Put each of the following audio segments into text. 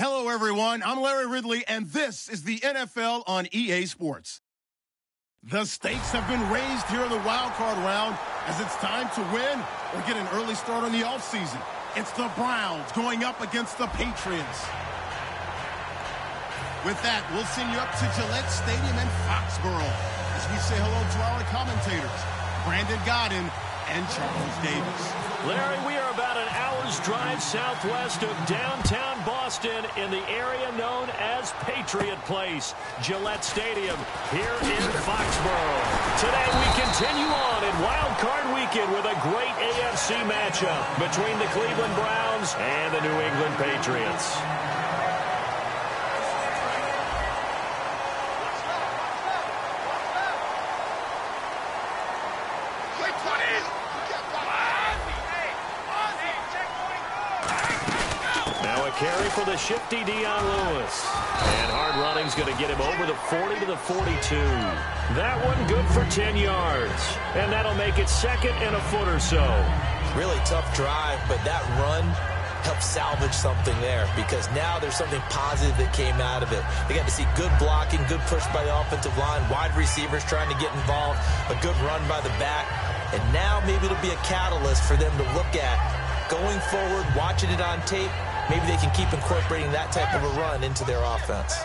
Hello, everyone. I'm Larry Ridley, and this is the NFL on EA Sports. The stakes have been raised here in the wild card round as it's time to win or get an early start on the offseason. It's the Browns going up against the Patriots. With that, we'll send you up to Gillette Stadium in Foxborough as we say hello to our commentators, Brandon Godden and Charles Davis. Larry, we are about an hour's drive southwest of downtown Boston in the area known as Patriot Place, Gillette Stadium, here in Foxborough. Today we continue on in Wild Card Weekend with a great AFC matchup between the Cleveland Browns and the New England Patriots. Carry for the shifty Dion Lewis. And hard running's going to get him over the 40 to the 42. That one good for 10 yards. And that'll make it second and a foot or so. Really tough drive, but that run helped salvage something there because now there's something positive that came out of it. They got to see good blocking, good push by the offensive line, wide receivers trying to get involved, a good run by the back. And now maybe it'll be a catalyst for them to look at going forward, watching it on tape. Maybe they can keep incorporating that type of a run into their offense.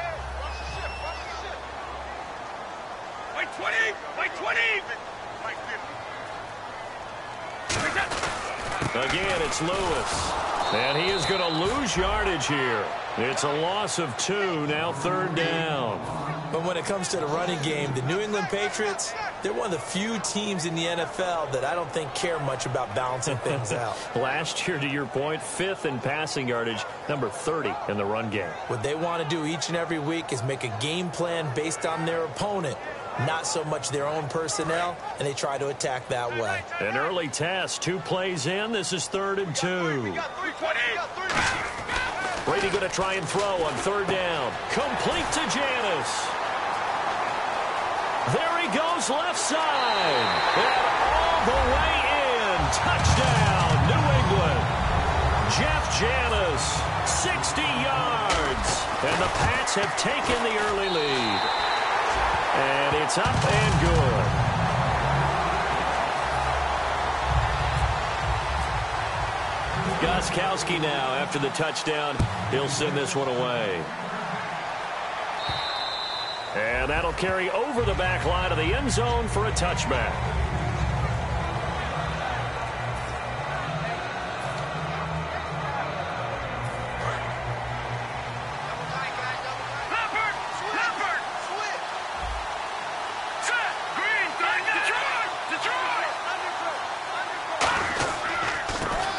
Wait 20! Wait 20! Again, it's Lewis. And he is going to lose yardage here. It's a loss of 2, now third down. But when it comes to the running game, the New England Patriots, they're one of the few teams in the NFL that I don't think care much about balancing things out. Last year, to your point, 5th in passing yardage, number 30 in the run game. What they want to do each and every week is make a game plan based on their opponent, not so much their own personnel, and they try to attack that way. An early test, 2 plays in. This is 3rd and 2. Brady going to try and throw on 3rd down. Complete to Janis. There he goes left side. And all the way in. Touchdown, New England. Jeff Janis, 60 yards. And the Pats have taken the early lead. And it's up and good. Gostkowski now, after the touchdown, he'll send this one away. And that'll carry over the back line of the end zone for a touchback.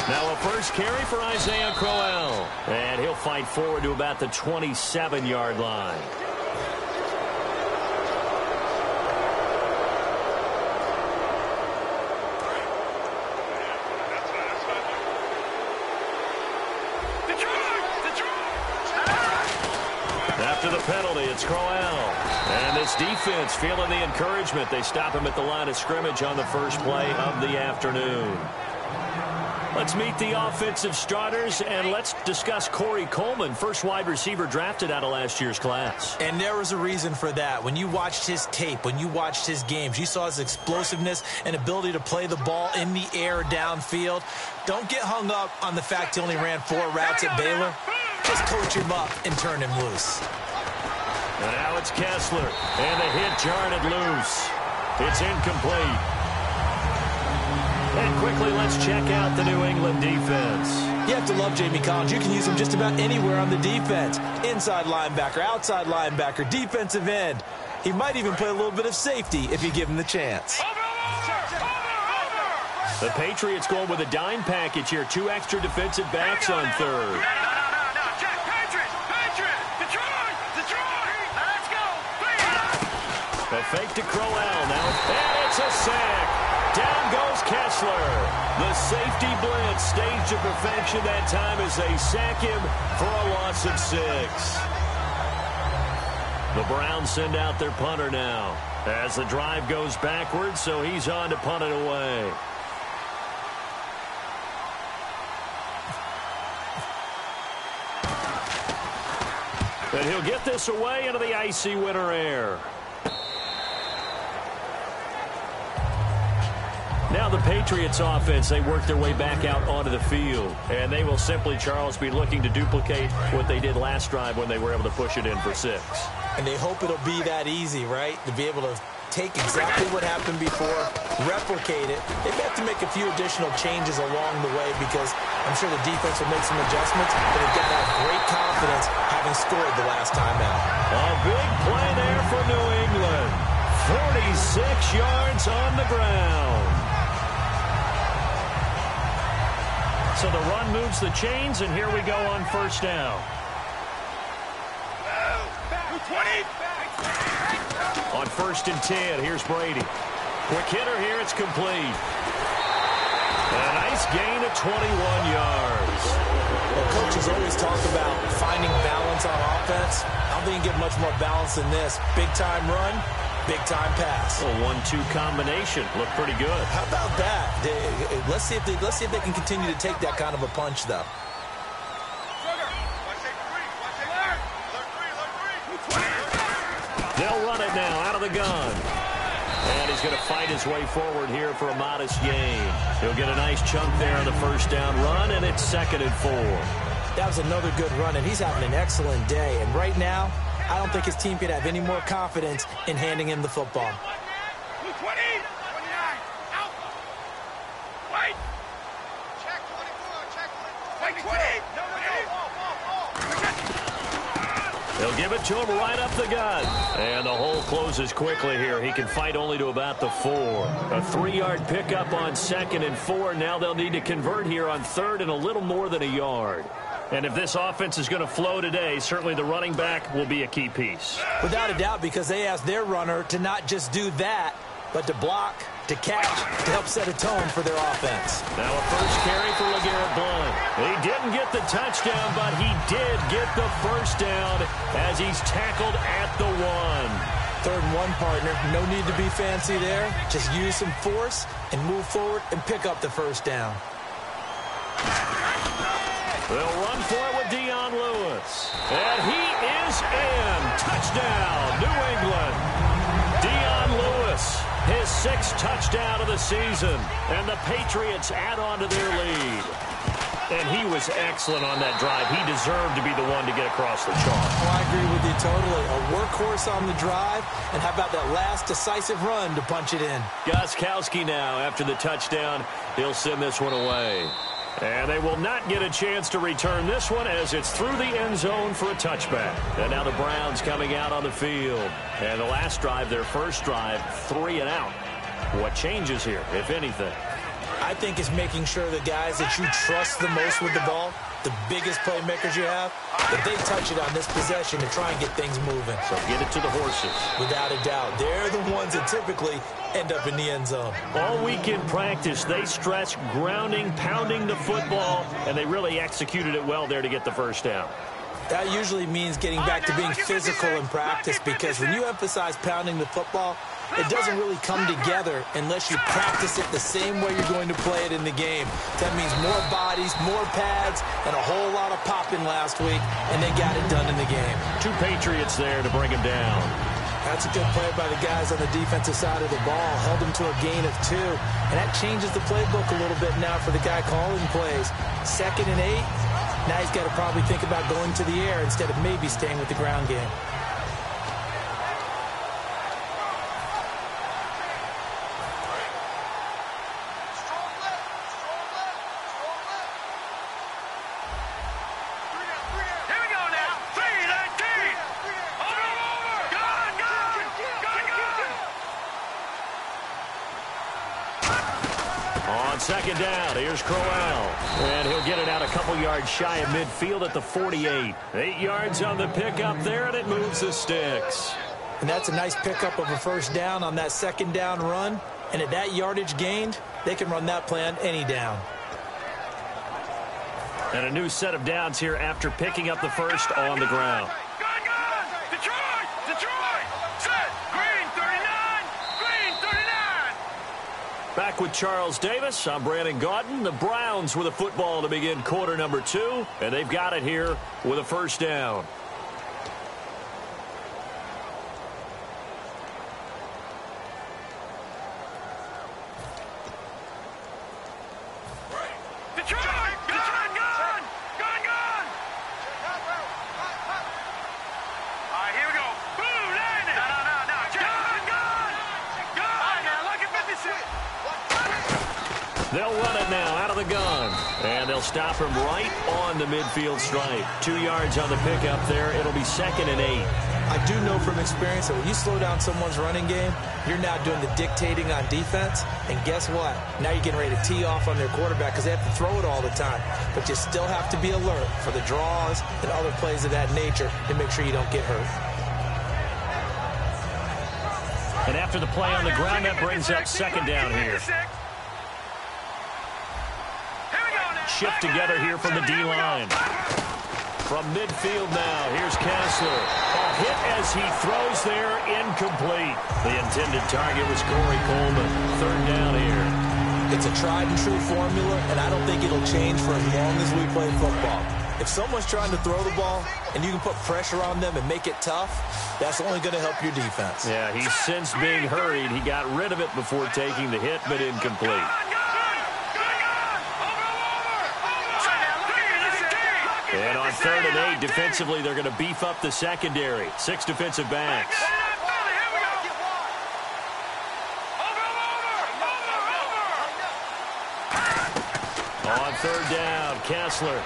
Now a first carry for Isaiah Crowell. And he'll fight forward to about the 27-yard line. After the penalty, it's Crowell. And this defense feeling the encouragement. They stop him at the line of scrimmage on the first play of the afternoon. Let's meet the offensive starters, and let's discuss Corey Coleman, first wide receiver drafted out of last year's class. And there was a reason for that. When you watched his tape, when you watched his games, you saw his explosiveness and ability to play the ball in the air downfield. Don't get hung up on the fact he only ran 4 routes at Baylor. Just coach him up and turn him loose. And now it's Kessler, and the hit jarred it loose. It's incomplete. And quickly, let's check out the New England defense. You have to love Jamie Collins. You can use him just about anywhere on the defense. Inside linebacker, outside linebacker, defensive end. He might even play a little bit of safety if you give him the chance. The Patriots going with a dime package here. 2 extra defensive backs on third. A fake to Crowell now. And it's a sack. Down goes Kessler. The safety blitz staged to perfection that time as they sack him for a loss of 6. The Browns send out their punter now as the drive goes backwards, so he's on to punt it away. And he'll get this away into the icy winter air. Now the Patriots offense, they work their way back out onto the field. And they will simply, Charles, be looking to duplicate what they did last drive when they were able to push it in for 6. And they hope it'll be that easy, right? To be able to take exactly what happened before, replicate it. They may have to make a few additional changes along the way because I'm sure the defense will make some adjustments, but they've got to have great confidence having scored the last time out. A big play there for New England. 46 yards on the ground. So the run moves the chains, and here we go on first down. 20. On 1st and 10, here's Brady. Quick hitter here, it's complete. A nice gain of 21 yards. Well, coaches always talk about finding balance on offense. I don't think you can get much more balance than this. Big-time run, big-time pass. A 1-2 combination. Looked pretty good. How about that? Let's see if they can continue to take that kind of a punch, though. They'll run it now out of the gun. And he's going to fight his way forward here for a modest gain. He'll get a nice chunk there on the first down run, and it's 2nd and 4. That was another good run, and he's having an excellent day. And right now, I don't think his team could have any more confidence in handing him the football. 20, 29, out. Wait. Check 24, check 24. Wait, 20. No. They'll give it to him right up the gut. And the hole closes quickly here. He can fight only to about the 4. A 3-yard pickup on 2nd and 4. Now they'll need to convert here on 3rd and a little more than a yard. And if this offense is going to flow today, certainly the running back will be a key piece. Without a doubt, because they asked their runner to not just do that, but to block, to catch, to help set a tone for their offense. Now a first carry for LeGarrette Blount. He didn't get the touchdown, but he did get the first down as he's tackled at the 1. 3rd and 1, partner. No need to be fancy there. Just use some force and move forward and pick up the first down. They'll run for it with Dion Lewis. And he is in. Touchdown, New England. Dion Lewis, his 6th touchdown of the season. And the Patriots add on to their lead. And he was excellent on that drive. He deserved to be the one to get across the chalk. Oh, I agree with you totally. A workhorse on the drive. And how about that last decisive run to punch it in? Gostkowski now, after the touchdown, he'll send this one away. And they will not get a chance to return this one as it's through the end zone for a touchback. And now the Browns coming out on the field. And the last drive, their first drive, 3 and out. What changes here, if anything? I think it's making sure the guys that you trust the most with the ball, the biggest playmakers you have, that they touch it on this possession to try and get things moving. So get it to the horses. Without a doubt. They're the ones that typically end up in the end zone. All week in practice, they stress grounding, pounding the football, and they really executed it well there to get the first down. That usually means getting back to being physical in practice, because when you emphasize pounding the football, it doesn't really come together unless you practice it the same way you're going to play it in the game. That means more bodies, more pads, and a whole lot of popping last week, and they got it done in the game. 2 Patriots there to bring him down. That's a good play by the guys on the defensive side of the ball. Held them to a gain of 2. And that changes the playbook a little bit now for the guy calling plays. 2nd and 8. Now he's got to probably think about going to the air instead of maybe staying with the ground game. On 2nd down, here's Crowell. And he'll get it out a couple yards shy of midfield at the 48. 8 yards on the pickup there, and it moves the sticks. And that's a nice pickup of a first down on that 2nd down run. And at that yardage gained, they can run that play on any down. And a new set of downs here after picking up the first on the ground. Back with Charles Davis, I'm Brandon Gaudin. The Browns with the football to begin quarter number 2, and they've got it here with a first down. They'll run it now out of the gun. And they'll stop him right on the midfield stripe. 2 yards on the pickup there. It'll be 2nd and 8. I do know from experience that when you slow down someone's running game, you're now doing the dictating on defense. And guess what? Now you're getting ready to tee off on their quarterback because they have to throw it all the time. But you still have to be alert for the draws and other plays of that nature to make sure you don't get hurt. And after the play on the ground, that brings up 2nd down here. Shift together here from the D-line. From midfield now, here's Kessler. A hit as he throws there, incomplete. The intended target was Corey Coleman. 3rd down here. It's a tried and true formula, and I don't think it'll change for as long as we play football. If someone's trying to throw the ball and you can put pressure on them and make it tough, that's only going to help your defense. Yeah, he's since being hurried. He got rid of it before taking the hit, but incomplete. And on 3rd and 8, defensively, they're going to beef up the secondary. 6 defensive backs. On 3rd down, Kessler.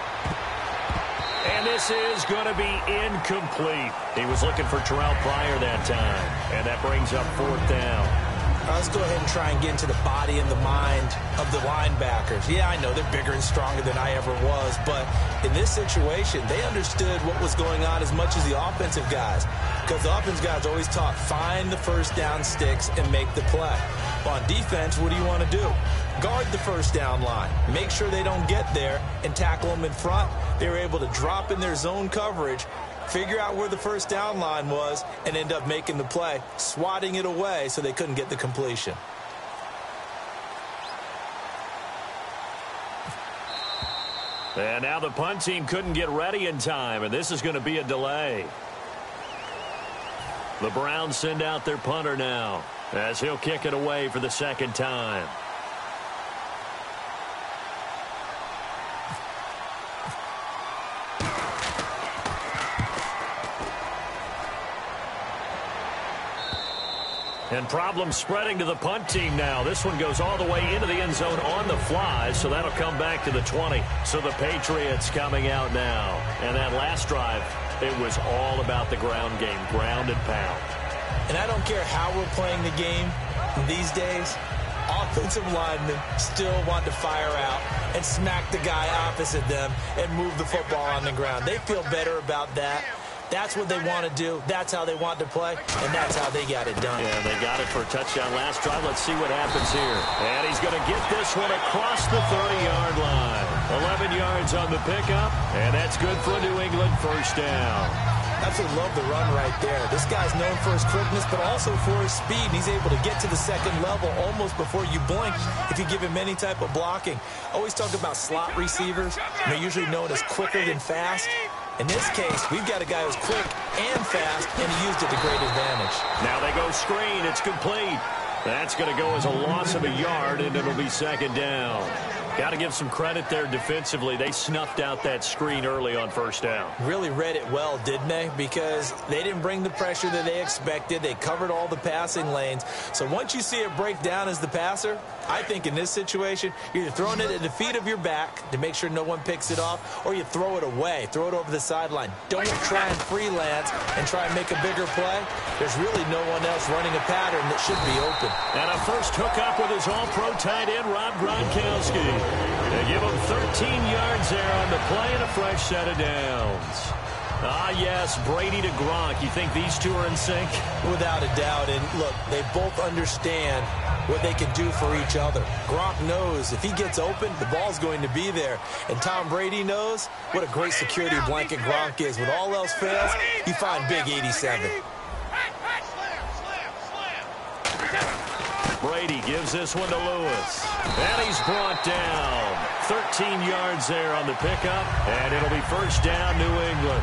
And this is going to be incomplete. He was looking for Terrell Pryor that time. And that brings up 4th down. Let's go ahead and try and get into the body and the mind of the linebackers. Yeah, I know they're bigger and stronger than I ever was, but in this situation, they understood what was going on as much as the offensive guys, because the offensive guys always taught, find the first down sticks and make the play. On defense, what do you want to do? Guard the first down line. Make sure they don't get there and tackle them in front. They were able to drop in their zone coverage, figure out where the first down line was, and end up making the play, swatting it away so they couldn't get the completion. And now the punt team couldn't get ready in time, and this is going to be a delay. The Browns send out their punter now, as he'll kick it away for the 2nd time. And problems spreading to the punt team now. This one goes all the way into the end zone on the fly, so that'll come back to the 20. So the Patriots coming out now. And that last drive, it was all about the ground game, ground and pound. And I don't care how we're playing the game these days, offensive linemen still want to fire out and smack the guy opposite them and move the football on the ground. They feel better about that. That's what they want to do. That's how they want to play, and that's how they got it done. Yeah, they got it for a touchdown last drive. Let's see what happens here. And he's going to get this one across the 30-yard line. 11 yards on the pickup, and that's good for New England first down. Absolutely love the run right there. This guy's known for his quickness, but also for his speed. And he's able to get to the 2nd level almost before you blink if you give him any type of blocking. Always talk about slot receivers. They're usually known as quicker than fast. In this case, we've got a guy who's quick and fast, and he used it to great advantage. Now they go screen. It's complete. That's going to go as a loss of a yard, and it'll be 2nd down. Got to give some credit there defensively. They snuffed out that screen early on first down. Really read it well, didn't they? Because they didn't bring the pressure that they expected. They covered all the passing lanes. So once you see it break down as the passer, I think in this situation, you're either throwing it at the feet of your back to make sure no one picks it off, or you throw it away, throw it over the sideline. Don't try and freelance and try and make a bigger play. There's really no one else running a pattern that should be open. And a first hookup with his all-pro tight end, Rob Gronkowski. They give him 13 yards there on the play and a fresh set of downs. Ah, yes, Brady to Gronk. You think these two are in sync? Without a doubt. And look, they both understand what they can do for each other. Gronk knows if he gets open, the ball's going to be there. And Tom Brady knows what a great security blanket Gronk is. When all else fails, you find Big 87. Brady gives this one to Lewis. And he's brought down. 13 yards there on the pickup. And it'll be first down, New England.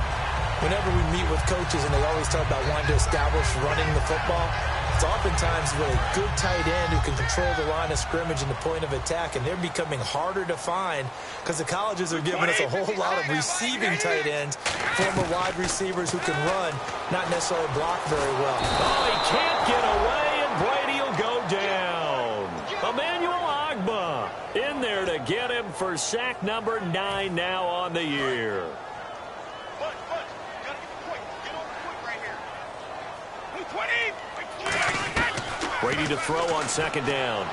Whenever we meet with coaches and they always talk about wanting to establish running the football, it's oftentimes with a good tight end who can control the line of scrimmage and the point of attack, and they're becoming harder to find because the colleges are giving us a whole lot of receiving tight ends, former wide receivers who can run, not necessarily block very well. Oh, he can't get away, and Brady will go down. Emmanuel Ogbah In there to get him for sack number 9 now on the year. Bud, you gotta get the point. Get on the point right here. 20. Brady to throw on second down.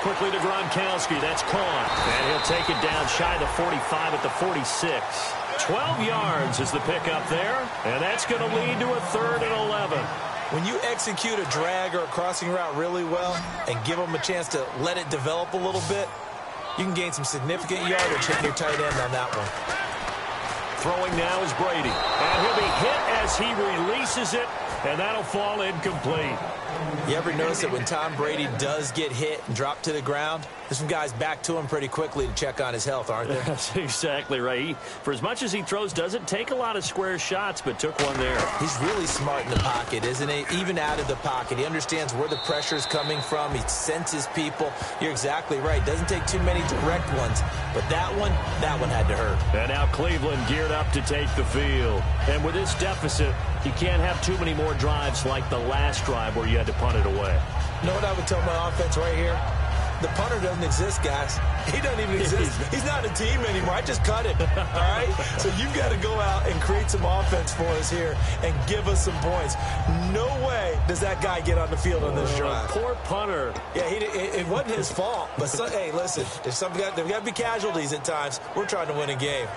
Quickly to Gronkowski. That's caught. And he'll take it down shy of the 45 at the 46. 12 yards is the pickup there. And that's going to lead to a 3rd and 11. When you execute a drag or a crossing route really well and give them a chance to let it develop a little bit, you can gain some significant yardage hitting your tight end on that one. Throwing now is Brady. And he'll be hit as he releases it, and that'll fall incomplete. You ever notice that when Tom Brady does get hit and drop to the ground, there's some guys back to him pretty quickly to check on his health, aren't there? That's exactly right. For as much as he throws, doesn't take a lot of square shots, but took one there. He's really smart in the pocket, isn't he? Even out of the pocket. He understands where the pressure is coming from. He senses people. You're exactly right. Doesn't take too many direct ones. But that one had to hurt. And now Cleveland geared up to take the field. And with this deficit, you can't have too many more drives like the last drive where you had to punt it away. You know what I would tell my offense right here? The punter doesn't exist, guys. He doesn't even exist. He's not a team anymore. I just cut him, all right? So you've got to go out and create some offense for us here and give us some points. No way does that guy get on the field on this drive. Poor punter. Yeah, it wasn't his fault. But, hey, listen, there's got to be casualties at times. We're trying to win a game.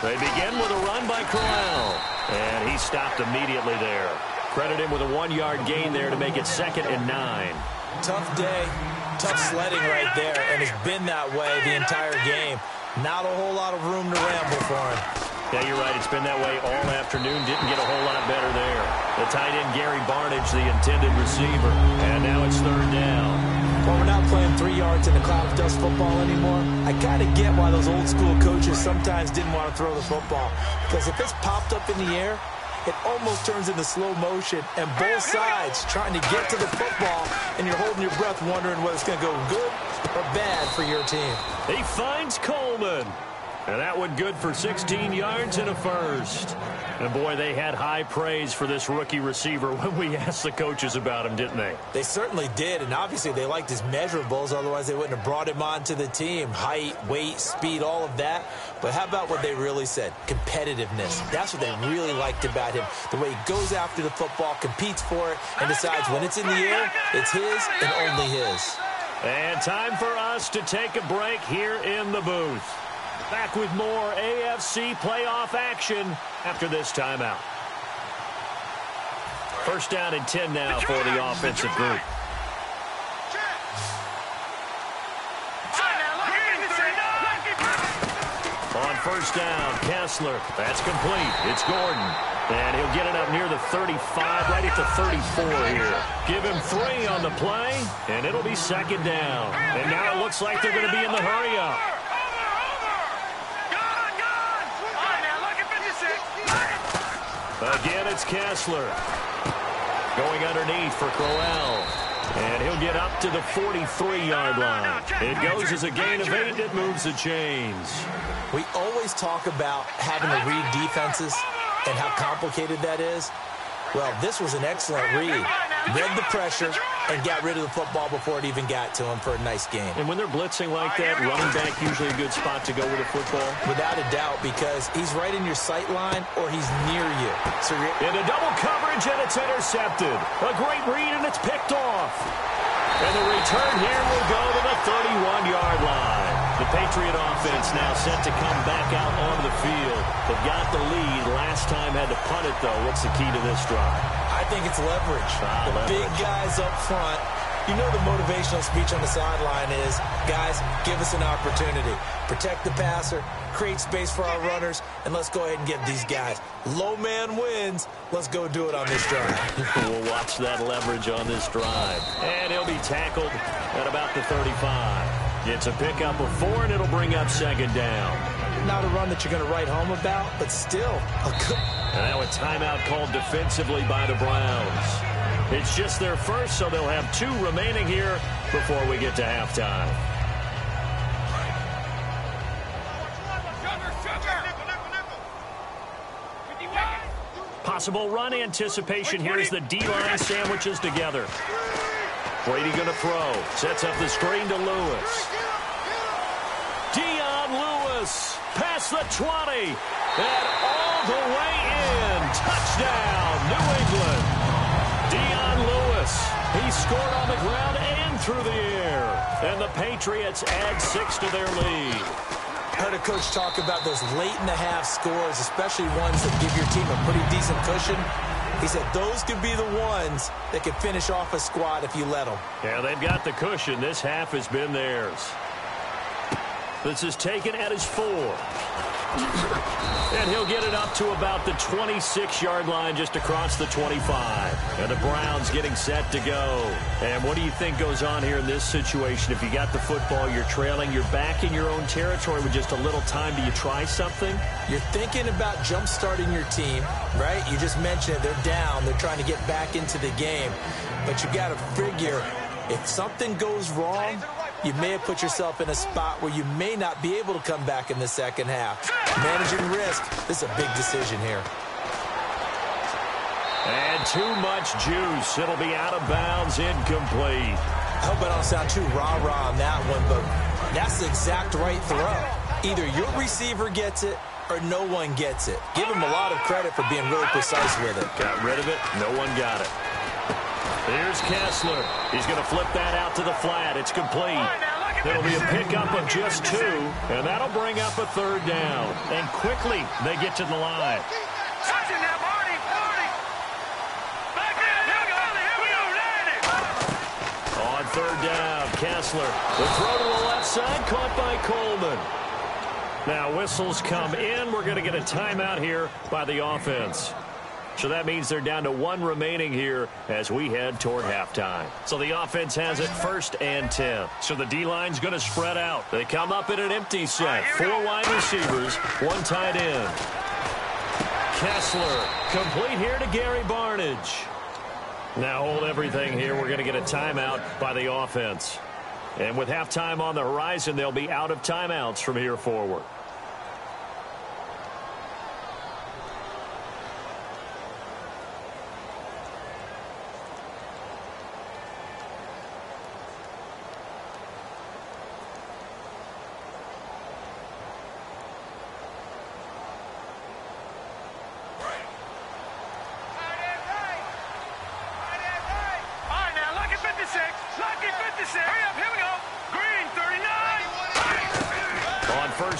They begin with a run by Corral, and he stopped immediately there. Credit him with a 1-yard gain there to make it 2nd and 9. Tough day, tough sledding right there, and it's been that way the entire game. Not a whole lot of room to ramble for him. Yeah, you're right. It's been that way all afternoon. Didn't get a whole lot better there. The tight end, Gary Barnidge, the intended receiver, and now it's 3rd down. Well, we're not playing 3 yards in a cloud of dust football anymore. I kind of get why those old school coaches sometimes didn't want to throw the football. Because if it's popped up in the air, it almost turns into slow motion. And both sides trying to get to the football, and you're holding your breath wondering whether it's going to go good or bad for your team. He finds Coleman. And that one good for 16 yards and a 1st. And, boy, they had high praise for this rookie receiver when we asked the coaches about him, didn't they? They certainly did, and obviously they liked his measurables. Otherwise, they wouldn't have brought him onto the team. Height, weight, speed, all of that. But how about what they really said? Competitiveness. That's what they really liked about him. The way he goes after the football, competes for it, and decides when it's in the air, it's his and only his. And time for us to take a break here in the booth. Back with more AFC playoff action after this timeout. 1st down and 10 now for the offensive group. On 1st down, Kessler. That's complete. It's Gordon. And he'll get it up near the 35, right at the 34 here. Give him 3 on the play, and it'll be 2nd down. And now it looks like they're going to be in the hurry-up. Again, it's Kessler. Going underneath for Crowell. And he'll get up to the 43-yard line. It goes as a gain of 8. It moves the chains. We always talk about having to read defenses and how complicated that is. Well, this was an excellent read. Read the pressure and got rid of the football before it even got to him for a nice game. And when they're blitzing like that, running back usually a good spot to go with the football? Without a doubt, because he's right in your sight line or he's near you. So into double coverage, and it's intercepted. A great read, and it's picked off. And the return here will go to the 31-yard line. The Patriot offense now set to come back out onto the field. They've got the lead. Last time had to punt it, though. What's the key to this drive? I think it's leverage. Big guys up front. You know the motivational speech on the sideline is, guys, give us an opportunity. Protect the passer, create space for our runners, and let's go ahead and get these guys. Low man wins. Let's go do it on this drive. We'll watch that leverage on this drive. And he'll be tackled at about the 35. It's a pickup of 4, and it'll bring up 2nd down. Not a run that you're going to write home about, but still a good... And now a timeout called defensively by the Browns. It's just their first, so they'll have 2 remaining here before we get to halftime. Possible run anticipation here as the D-line sandwiches together. Brady going to throw. Sets up the screen to Lewis. Dion Lewis past the 20. And all the way in. Touchdown, New England. Dion Lewis. He scored on the ground and through the air. And the Patriots add 6 to their lead. I heard a coach talk about those late-in-the-half scores, especially ones that give your team a pretty decent cushion. He said those could be the ones that could finish off a squad if you let them. Yeah, they've got the cushion. This half has been theirs. This is taken at his 4. And he'll get it up to about the 26-yard line just across the 25. And the Browns getting set to go. And what do you think goes on here in this situation? If you got the football, you're trailing, you're back in your own territory with just a little time. Do you try something? You're thinking about jump-starting your team, right? You just mentioned it. They're down. They're trying to get back into the game. But you got to figure if something goes wrong, you may have put yourself in a spot where you may not be able to come back in the second half. Managing risk, this is a big decision here. And too much juice. It'll be out of bounds, incomplete. I hope I don't sound too rah-rah on that one, but that's the exact right throw. Either your receiver gets it or no one gets it. Give him a lot of credit for being really precise with it. Got rid of it. No one got it. Here's Kessler. He's going to flip that out to the flat. It's complete. It'll be a pickup of just 2, and that'll bring up a 3rd down. And quickly, they get to the line. On 3rd down, Kessler. The throw to the left side, caught by Coleman. Now, whistles come in. We're going to get a timeout here by the offense. So that means they're down to 1 remaining here as we head toward halftime. So the offense has it 1st and 10. So the D-line's going to spread out. They come up in an empty set. 4 wide receivers, 1 tight end. Kessler, complete here to Gary Barnidge. Now hold everything here. We're going to get a timeout by the offense. And with halftime on the horizon, they'll be out of timeouts from here forward.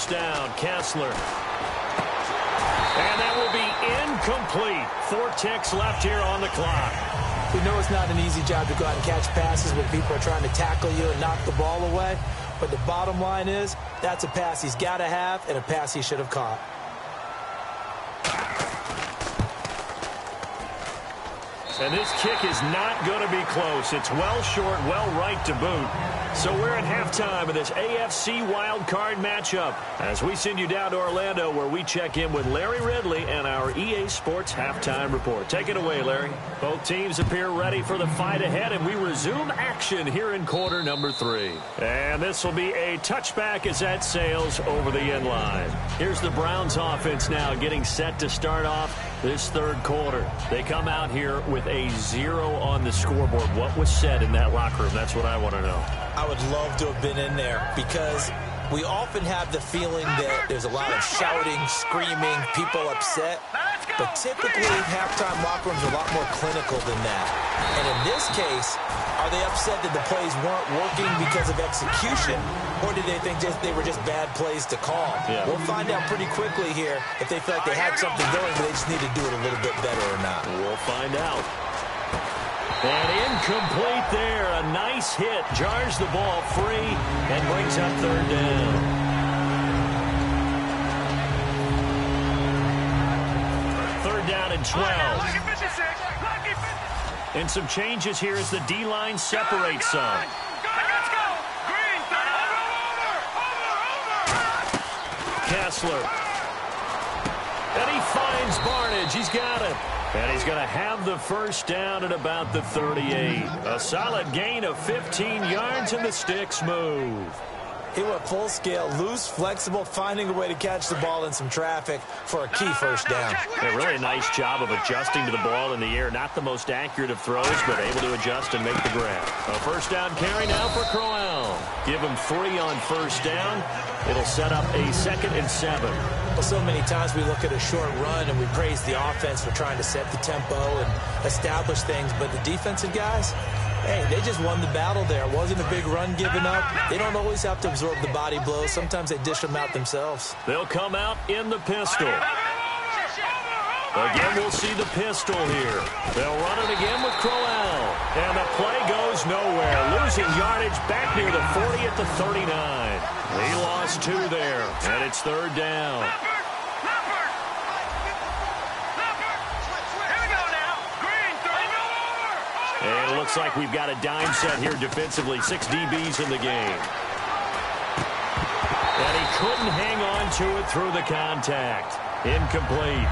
Down, Kessler. And that will be incomplete. 4 ticks left here on the clock. We know it's not an easy job to go out and catch passes when people are trying to tackle you and knock the ball away. But the bottom line is, that's a pass he's got to have and a pass he should have caught. And this kick is not going to be close. It's well short, well right to boot. So we're at halftime of this AFC wildcard matchup as we send you down to Orlando where we check in with Larry Ridley and our EA Sports Halftime Report. Take it away, Larry. Both teams appear ready for the fight ahead, and we resume action here in quarter number 3. And this will be a touchback as that sails over the end line. Here's the Browns offense now getting set to start off this 3rd quarter. They come out here with a 0 on the scoreboard. What was said in that locker room? That's what I want to know. I would love to have been in there because we often have the feeling that there's a lot of shouting, screaming, people upset. But typically, halftime locker rooms are a lot more clinical than that. And in this case, are they upset that the plays weren't working because of execution, or did they think they were just bad plays to call? Yeah. We'll find out pretty quickly here if they feel like they had something going, but they just need to do it a little bit better or not. We'll find out. And incomplete there. A nice hit. Jars the ball free and brings up 3rd down. Third down and 12. And some changes here as the D-line separates some. Kessler. And he finds Barnidge. He's got it. And he's going to have the 1st down at about the 38. A solid gain of 15 yards, and the sticks move. He went full scale, loose, flexible, finding a way to catch the ball in some traffic for a key first down. Yeah, really a nice job of adjusting to the ball in the air. Not the most accurate of throws, but able to adjust and make the grab. A first down carry now for Crowell. Give him 3 on first down. It'll set up a 2nd and 7. Well, so many times we look at a short run and we praise the offense for trying to set the tempo and establish things, but the defensive guys, hey, they just won the battle there. It wasn't a big run given up. They don't always have to absorb the body blows. Sometimes they dish them out themselves. They'll come out in the pistol. Again, we'll see the pistol here. They'll run it again with Crowell. And the play goes nowhere. Losing yardage back near the 40 at the 39. He lost 2 there, and it's 3rd down. And it looks like we've got a dime set here defensively. 6 DBs in the game. And he couldn't hang on to it through the contact. Incomplete.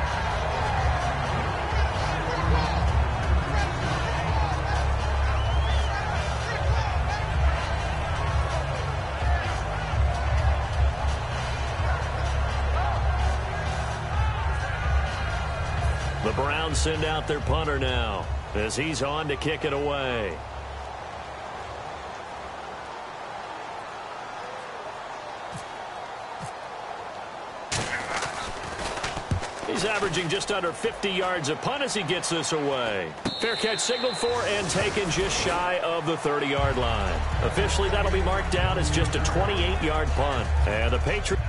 The Browns send out their punter now as he's on to kick it away. He's averaging just under 50 yards a punt as he gets this away. Fair catch signaled for and taken just shy of the 30-yard line. Officially, that'll be marked down as just a 28-yard punt. And the Patriots...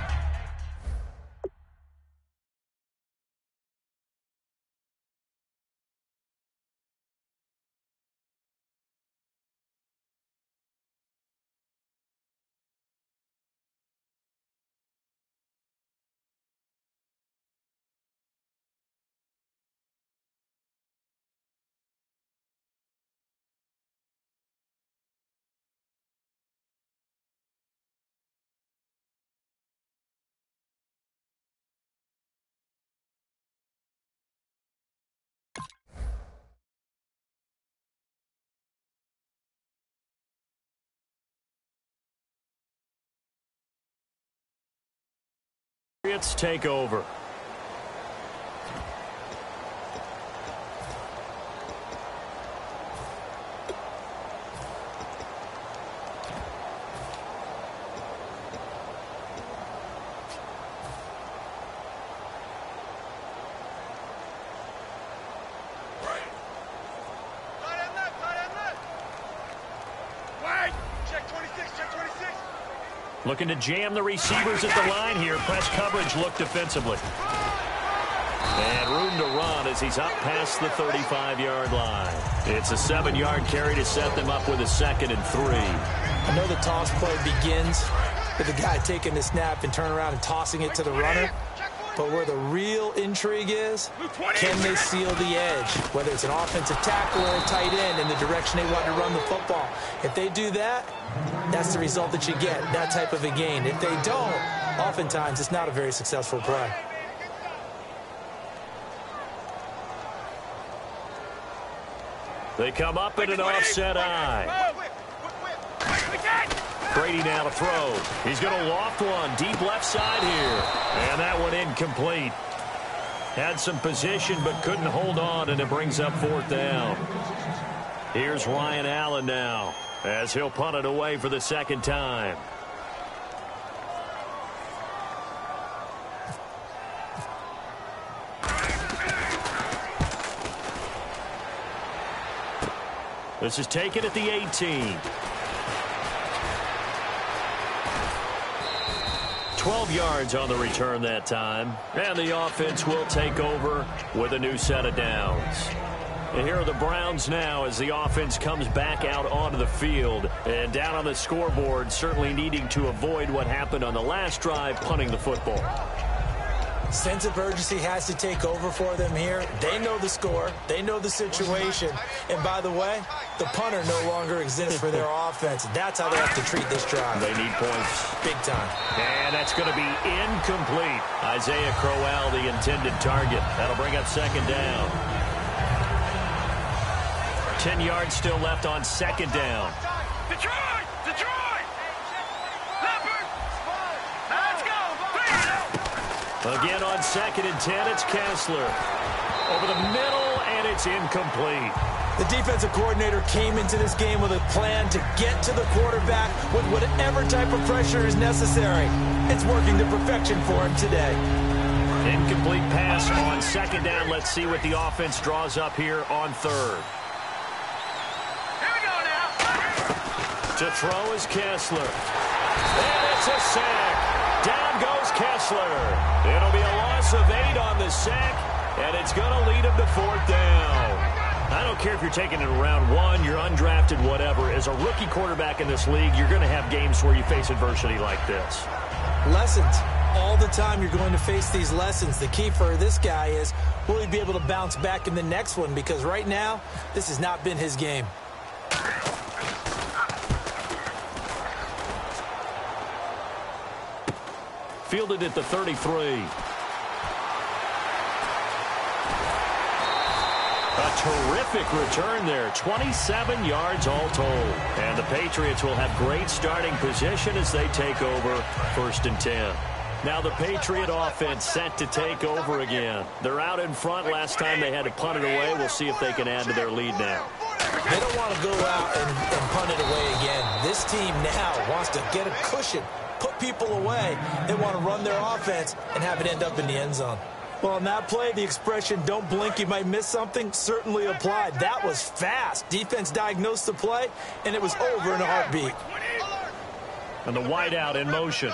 take over. Looking to jam the receivers at the line here. Press coverage look defensively. And room to run as he's up past the 35-yard line. It's a 7-yard carry to set them up with a 2nd and 3. I know the toss play begins with the guy taking the snap and turning around and tossing it to the runner. But where the real intrigue is, can they seal the edge? Whether it's an offensive tackle or a tight end in the direction they want to run the football. If they do that, that's the result that you get, that type of a gain. If they don't, oftentimes it's not a very successful play. They come up at an offset eye. Brady now to throw. He's going to loft one deep left side here. And that one incomplete. Had some position but couldn't hold on, and it brings up 4th down. Here's Ryan Allen now as he'll punt it away for the 2nd time. This is taken at the 18. 12 yards on the return that time. And the offense will take over with a new set of downs. And here are the Browns now as the offense comes back out onto the field. And down on the scoreboard, certainly needing to avoid what happened on the last drive, punting the football. Sense of urgency has to take over for them here. They know the score. They know the situation. And by the way, the punter no longer exists for their offense. That's how they have to treat this drive. They need points. Big time. And that's going to be incomplete. Isaiah Crowell, the intended target. That'll bring up 2nd down. 10 yards still left on 2nd down. Detroit! Detroit! Leopard! Again on 2nd and 10, it's Kessler. Over the middle, and it's incomplete. The defensive coordinator came into this game with a plan to get to the quarterback with whatever type of pressure is necessary. It's working to perfection for him today. Incomplete pass on 2nd down. Let's see what the offense draws up here on 3rd. Here we go now. To throw is Kessler. And it's a sack. Down goes Kessler. It'll be a loss of 8 on the sack, and it's going to lead him to 4th down. I don't care if you're taking it in round 1, you're undrafted, whatever. As a rookie quarterback in this league, you're going to have games where you face adversity like this. Lessons. All the time you're going to face these lessons. The key for this guy is, will he be able to bounce back in the next one? Because right now, this has not been his game. Fielded at the 33. A terrific return there. 27 yards all told. And the Patriots will have great starting position as they take over 1st and 10. Now the Patriot offense set to take over again. They're out in front. Last time they had to punt it away. We'll see if they can add to their lead now. They don't want to go out and punt it away again. This team now wants to get a cushion, put people away. They want to run their offense and have it end up in the end zone. Well, on that play, the expression, don't blink, you might miss something, certainly applied. That was fast. Defense diagnosed the play, and it was over in a heartbeat. And the wideout in motion.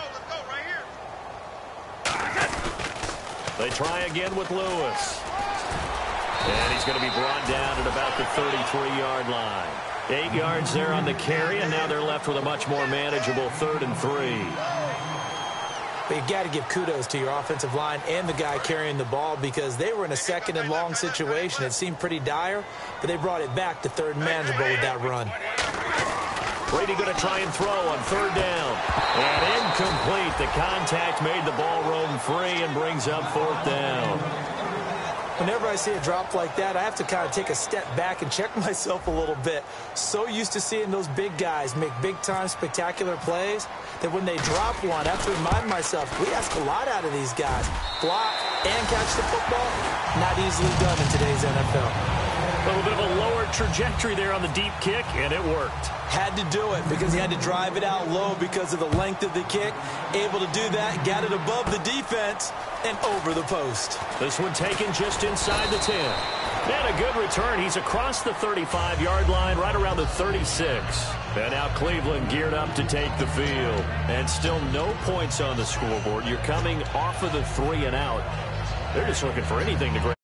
They try again with Lewis. And he's going to be brought down at about the 33-yard line. 8 yards there on the carry, and now they're left with a much more manageable 3rd and 3. But you've got to give kudos to your offensive line and the guy carrying the ball because they were in a 2nd and long situation. It seemed pretty dire, but they brought it back to 3rd and manageable with that run. Brady going to try and throw on 3rd down. And incomplete. The contact made the ball roam free and brings up 4th down. Whenever I see a drop like that, I have to kind of take a step back and check myself a little bit. So used to seeing those big guys make big-time spectacular plays that when they drop one, I have to remind myself, we ask a lot out of these guys. Block and catch the football, not easily done in today's NFL. A little bit of a lower trajectory there on the deep kick, and it worked. Had to do it because he had to drive it out low because of the length of the kick. Able to do that, got it above the defense and over the post. This one taken just inside the 10. And a good return. He's across the 35-yard line, right around the 36. And now Cleveland geared up to take the field. And still no points on the scoreboard. You're coming off of the 3 and out. They're just looking for anything to grab.